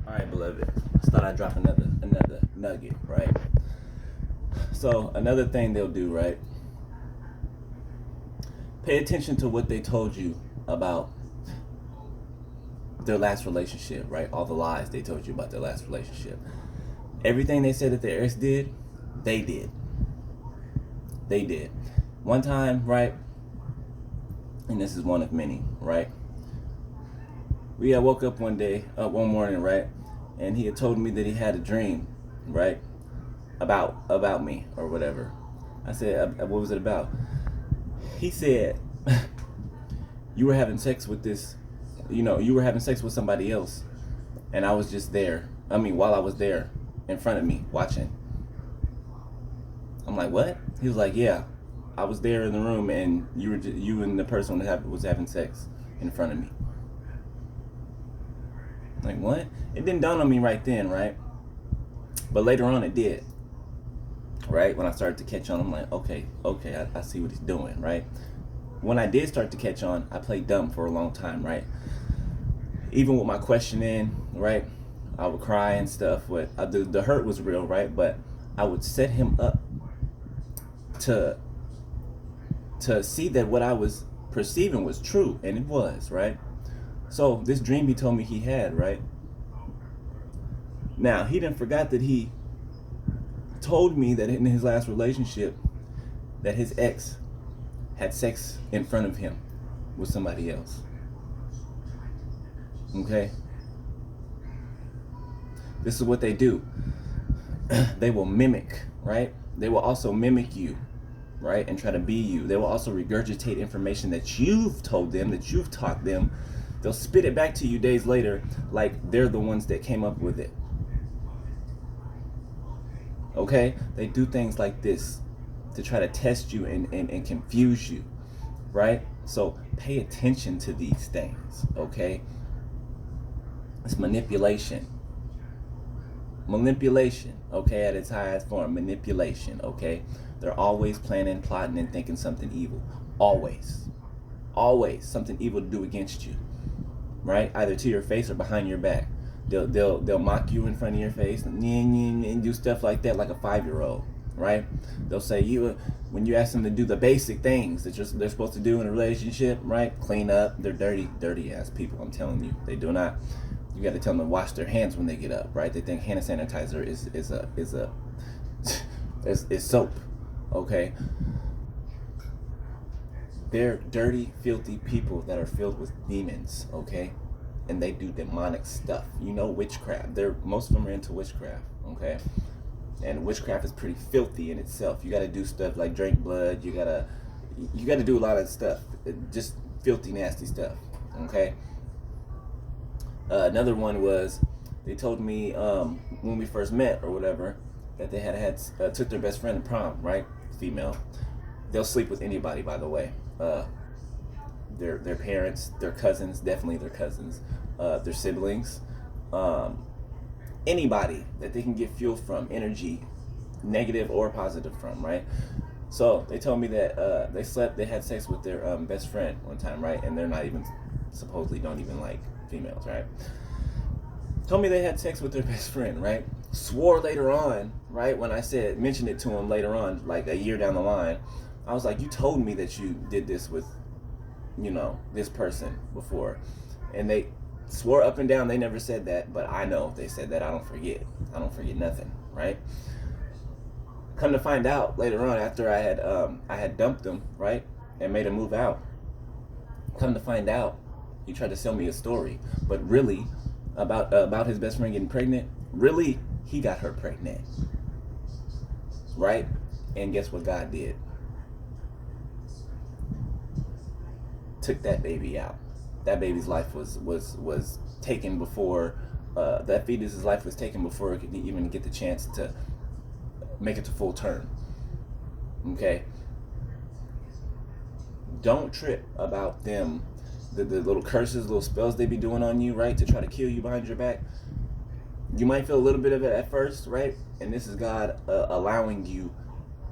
All right, beloved. Just thought I'd drop another nugget, right? So another thing they'll do, right? Pay attention to what they told you about their last relationship, right? All the lies they told you about their last relationship. Everything they said that their ex did, they did. They did. One time, right? And this is one of many, right? We had woke up one morning, right? And he had told me that he had a dream, right? About me or whatever. I said, what was it about? He said, you were having sex with this, you were having sex with somebody else. And I was just there. While I was there in front of me watching. I'm like, what? He was like, yeah, I was there in the room and you and the person was having sex in front of me. Like, what? It didn't dawn on me right then, right? But later on it did. Right? When I started to catch on, I'm like, okay, I see what he's doing, right? When I did start to catch on, I played dumb for a long time, right? Even with my questioning, right? I would cry and stuff. The hurt was real, right? But I would set him up to see that what I was perceiving was true, and it was, right? So this dream he told me he had, right? Now, he didn't forget that he told me that in his last relationship that his ex had sex in front of him with somebody else. Okay? This is what they do. They will mimic, right? They will also mimic you, right? And try to be you. They will also regurgitate information that you've told them, that you've taught them. They'll spit it back to you days later like they're the ones that came up with it. Okay? They do things like this to try to test you and confuse you, right? So pay attention to these things, okay? It's manipulation. Manipulation, okay, at its highest form. Manipulation, okay? They're always planning, plotting, and thinking something evil. Always. Always something evil to do against you, right? Either to your face or behind your back. They'll mock you in front of your face and do stuff like that, like a 5-year-old, right? They'll say when you ask them to do the basic things that they're supposed to do in a relationship, right? Clean up. They're dirty ass people. I'm telling you, they do not. You got to tell them to wash their hands when they get up, right? They think hand sanitizer is soap, okay? They're dirty, filthy people that are filled with demons, okay? And they do demonic stuff. Witchcraft. Most of them are into witchcraft, okay? And witchcraft is pretty filthy in itself. You got to do stuff like drink blood. You got to do a lot of stuff, just filthy, nasty stuff, okay? Another one was, they told me when we first met or whatever that they had took their best friend to prom, right? Female. They'll sleep with anybody, by the way. Their parents, their cousins, definitely their cousins, their siblings, anybody that they can get fuel from, energy, negative or positive from, right? So they told me that they had sex with their best friend one time, right? And they're not even, supposedly don't even like females, right? Told me they had sex with their best friend, right? Swore later on, right? When I mentioned it to him later on, like a year down the line, I was like, you told me that you did this with, this person before. And they swore up and down they never said that, but I know they said that. I don't forget nothing, right? Come to find out later on, after I had dumped him, right, and made him move out, come to find out, he tried to sell me a story, but really about his best friend getting pregnant, really he got her pregnant, right? And guess what God did? Took that baby out. That baby's life was taken before that fetus's life was taken before it could even get the chance to make it to full term. Okay? Don't trip about them, the little curses, little spells they be doing on you, right, to try to kill you behind your back. You might feel a little bit of it at first, right? And this is God allowing you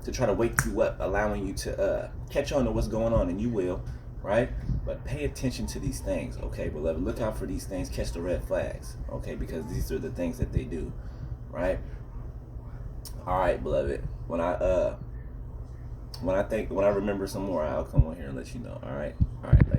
to try to wake you up, allowing you to catch on to what's going on, and you will, right? But pay attention to these things, okay, beloved. Look out for these things. Catch the red flags, okay, because these are the things that they do, right? All right, beloved. When I remember some more, I'll come on here and let you know. All right, bye.